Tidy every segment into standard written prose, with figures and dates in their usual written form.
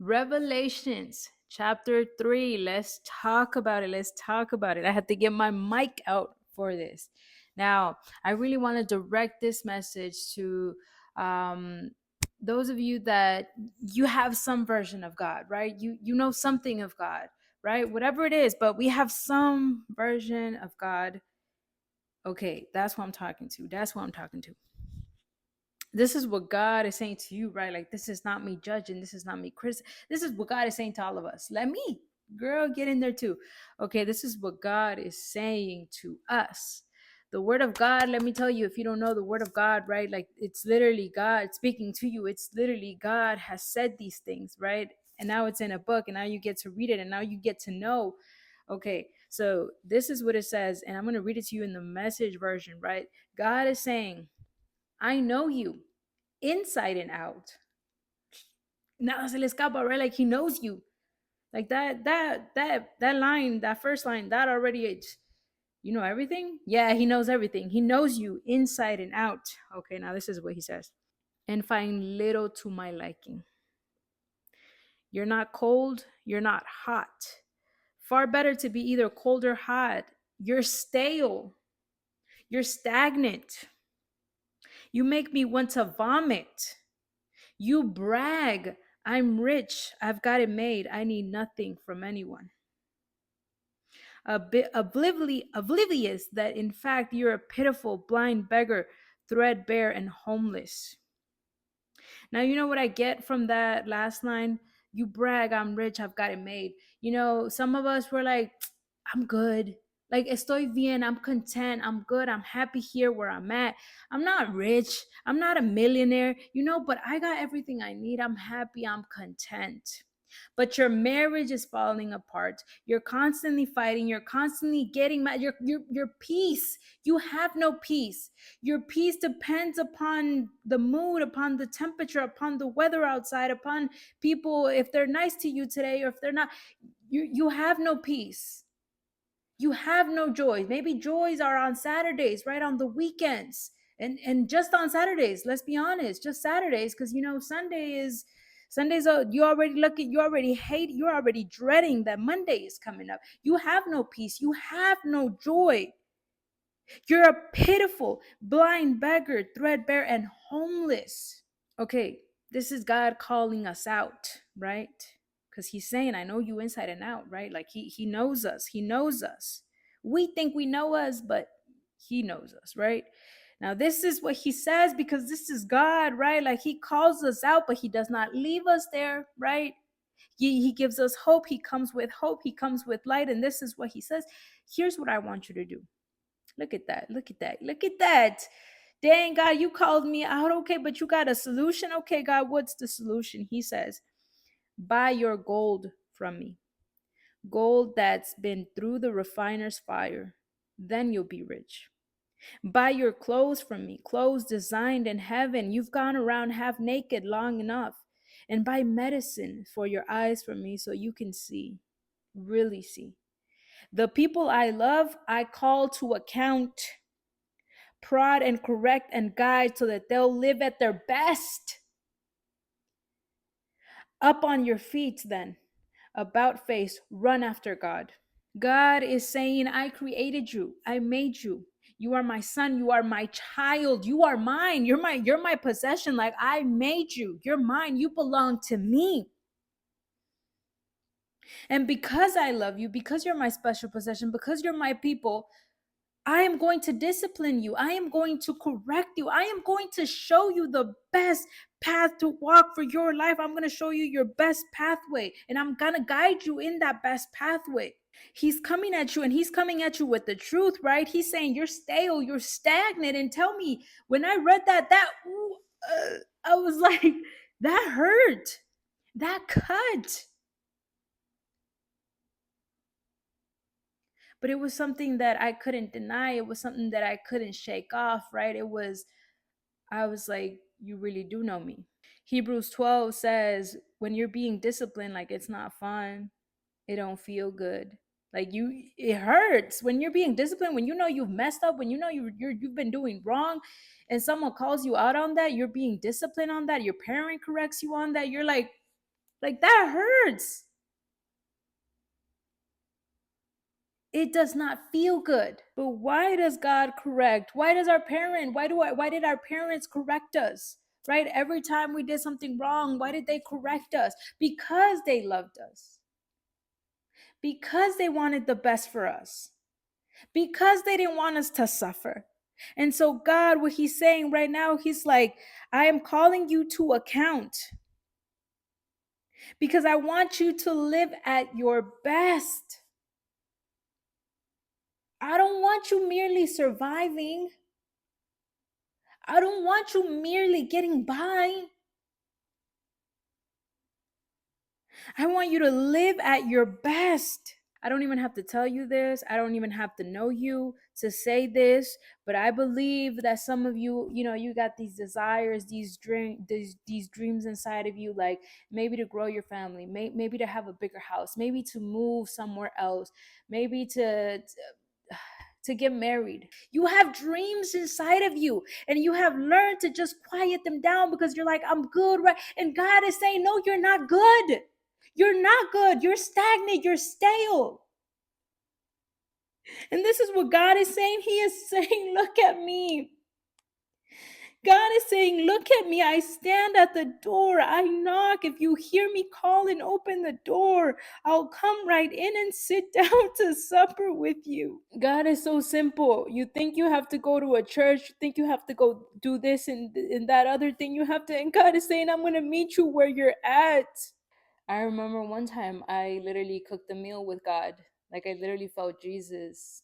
Revelations chapter 3. Let's talk about it. Let's talk about it. I had to get my mic out for this. Now, I really want to direct this message to um, those of you that you have some version of God, right? You know something of God, right? Whatever it is, but we have some version of God. Okay, that's what I'm talking to. That's what I'm talking to. This is what God is saying to you, right? Like, this is not me judging. This is not me criticizing. This is what God is saying to all of us. Let me, girl, get in there too. Okay, this is what God is saying to us. The word of God, let me tell you, if you don't know the word of God, right? Like, it's literally God speaking to you. It's literally God has said these things, right? And now it's in a book, and now you get to read it, and now you get to know. Okay, so this is what it says, and I'm going to read it to you in the message version, right? God is saying, I know you inside and out. Nada se le escapa, right? Like, he knows you. Like that line, that first line, that already is, you know everything? Yeah, he knows everything. He knows you inside and out. Okay, now this is what he says. And find little to my liking. You're not cold, you're not hot. Far better to be either cold or hot. You're stale. You're stagnant. You make me want to vomit. You brag. I'm rich. I've got it made. I need nothing from anyone. A bit oblivious that in fact you're a pitiful blind beggar, threadbare and homeless. Now, you know what I get from that last line? You brag, I'm rich, I've got it made. You know, some of us were like, I'm good. Like, estoy bien, I'm content, I'm good, I'm happy here where I'm at. I'm not rich, I'm not a millionaire, you know, but I got everything I need. I'm happy, I'm content. But your marriage is falling apart. You're constantly fighting. You're constantly getting mad. Your peace. You have no peace. Your peace depends upon the mood, upon the temperature, upon the weather outside, upon people, if they're nice to you today or if they're not. You have no peace. You have no joy. Maybe joys are on Saturdays, right? On the weekends. And just on Saturdays, let's be honest, just Saturdays, because you know, Sundays are, you already look at, you already hate, you're already dreading that Monday is coming up. You have no peace, you have no joy. You're a pitiful, blind beggar, threadbare, and homeless. Okay, this is God calling us out, right? Because he's saying, I know you inside and out, right? Like he knows us. He knows us. We think we know us, but he knows us, right? Now, this is what he says because this is God, right? Like, he calls us out, but he does not leave us there, right? He gives us hope. He comes with hope. He comes with light. And this is what he says. Here's what I want you to do. Look at that. Look at that. Look at that. Dang, God, you called me out. Okay, but you got a solution. Okay, God, what's the solution? He says, buy your gold from me. Gold that's been through the refiner's fire. Then you'll be rich. Buy your clothes from me, clothes designed in heaven. You've gone around half naked long enough. And buy medicine for your eyes from me so you can see, really see. The people I love, I call to account, prod and correct and guide so that they'll live at their best. Up on your feet, then, about face, run after God. God is saying, I created you, I made you. You are my son, you are my child, you are mine. You're my possession. Like, I made you. You're mine. You belong to me. And because I love you, because you're my special possession, because you're my people, I am going to discipline you. I am going to correct you. I am going to show you the best path to walk for your life. I'm going to show you your best pathway, and I'm going to guide you in that best pathway. He's coming at you, and he's coming at you with the truth, right? He's saying you're stale, you're stagnant. And tell me, when I read I was like, that hurt. That cut. But it was something that I couldn't deny. It was something that I couldn't shake off, right? I was like, you really do know me. Hebrews 12 says, when you're being disciplined, like, it's not fun. It don't feel good. Like, it hurts when you're being disciplined, when you know you've messed up, when you know you've been doing wrong, and someone calls you out on that, you're being disciplined on that, your parent corrects you on that, you're like, Like that hurts. It does not feel good. But why does God correct? Why does our parent, why did our parents correct us? Right? Every time we did something wrong, why did they correct us? Because they loved us. Because they wanted the best for us. Because they didn't want us to suffer. And so God, what he's saying right now, he's like, I am calling you to account because I want you to live at your best. I don't want you merely surviving. I don't want you merely getting by. I want you to live at your best. I don't even have to tell you this. I don't even have to know you to say this, but I believe that some of you, you got these desires, these dreams inside of you, like maybe to grow your family, maybe to have a bigger house, maybe to move somewhere else, maybe to get married. You have dreams inside of you and you have learned to just quiet them down because you're like, I'm good, right? And God is saying, no, you're not good. You're not good. You're stagnant. You're stale. And this is what God is saying. He is saying, look at me. God is saying, look at me. I stand at the door. I knock. If you hear me call and open the door, I'll come right in and sit down to supper with you. God is so simple. You think you have to go to a church, you think you have to go do this and that other thing you have to, and God is saying, I'm going to meet you where you're at. I remember one time I literally cooked a meal with God. Like I literally felt Jesus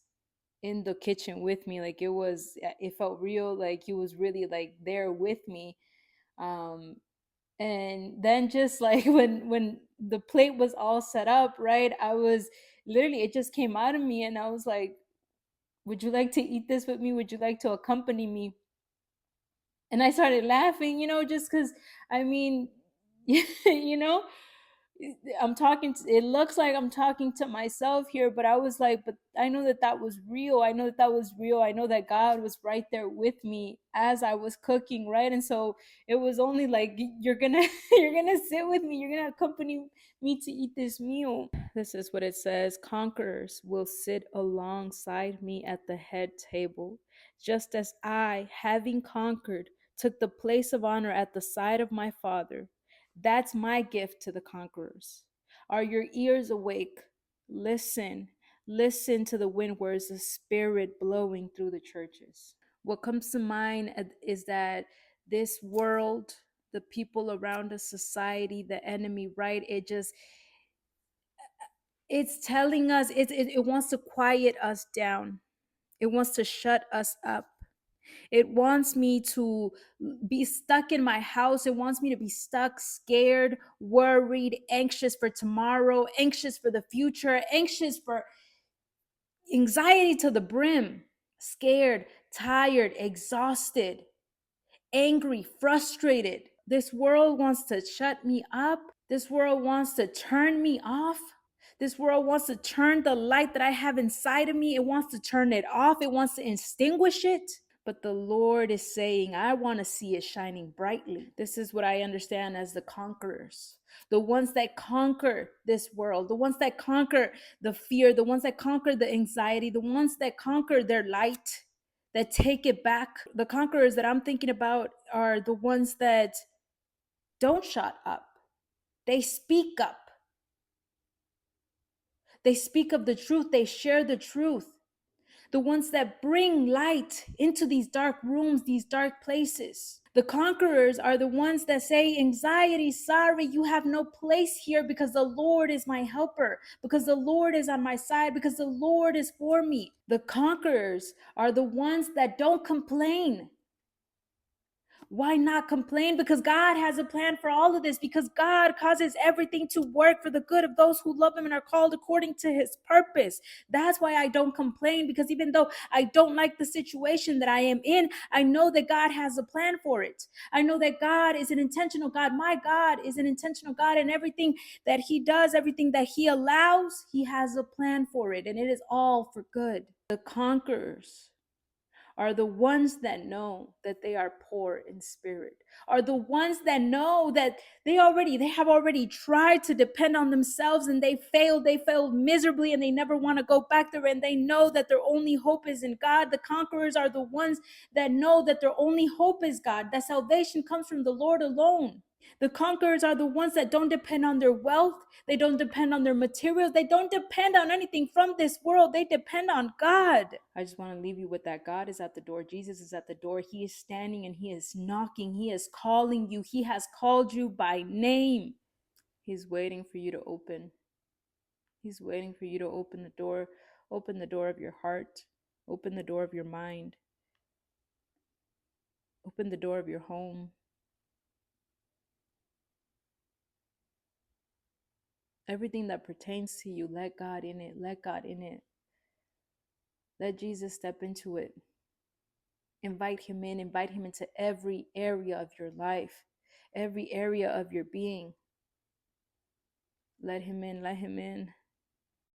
in the kitchen with me. Like it felt real. Like he was really like there with me. Um, and then just like when the plate was all set up, right? I was literally, it just came out of me and I was like, would you like to eat this with me? Would you like to accompany me? And I started laughing, just because, I mean, you know, I'm talking it looks like I'm talking to myself here, but I was like, but I know that that was real. I know that that was real. I know that God was right there with me as I was cooking, right? And so it was only like, you're gonna you're gonna sit with me, you're gonna accompany me to eat this meal. This is what it says: conquerors will sit alongside me at the head table, just as I, having conquered, took the place of honor at the side of my Father. That's my gift to the conquerors. Are your ears awake? Listen. Listen to the wind words, the Spirit blowing through the churches. What comes to mind is that this world, the people around us, society, the enemy, right? It's telling us, it wants to quiet us down. It wants to shut us up. It wants me to be stuck in my house. It wants me to be stuck, scared, worried, anxious for tomorrow, anxious for the future, anxious for anxiety to the brim, scared, tired, exhausted, angry, frustrated. This world wants to shut me up. This world wants to turn me off. This world wants to turn the light that I have inside of me. It wants to turn it off. It wants to extinguish it. But the Lord is saying, I want to see it shining brightly. This is what I understand as the conquerors, the ones that conquer this world, the ones that conquer the fear, the ones that conquer the anxiety, the ones that conquer their light, that take it back. The conquerors that I'm thinking about are the ones that don't shut up, they speak up. They speak of the truth, they share the truth. The ones that bring light into these dark rooms, these dark places. The conquerors are the ones that say, anxiety, sorry, you have no place here because the Lord is my helper, because the Lord is on my side, because the Lord is for me. The conquerors are the ones that don't complain. Why not complain? Because God has a plan for all of this, because God causes everything to work for the good of those who love him and are called according to his purpose. That's why I don't complain, because even though I don't like the situation that I am in, I know that God has a plan for it. I know that God is an intentional God. My God is an intentional God, and everything that he does, everything that he allows, he has a plan for it, and it is all for good. The conquerors are the ones that know that they are poor in spirit, are the ones that know that they have already tried to depend on themselves and they failed miserably, and they never want to go back there, and they know that their only hope is in God. The conquerors are the ones that know that their only hope is God, that salvation comes from the Lord alone. The conquerors are the ones that don't depend on their wealth. They don't depend on their materials. They don't depend on anything from this world. They depend on God. I just want to leave you with that. God is at the door. Jesus is at the door. He is standing and he is knocking. He is calling you. He has called you by name. He's waiting for you to open. He's waiting for you to open the door. Open the door of your heart. Open the door of your mind. Open the door of your home. Everything that pertains to you, let God in it. Let God in it. Let Jesus step into it. Invite him in. Invite him into every area of your life, every area of your being. Let him in. Let him in.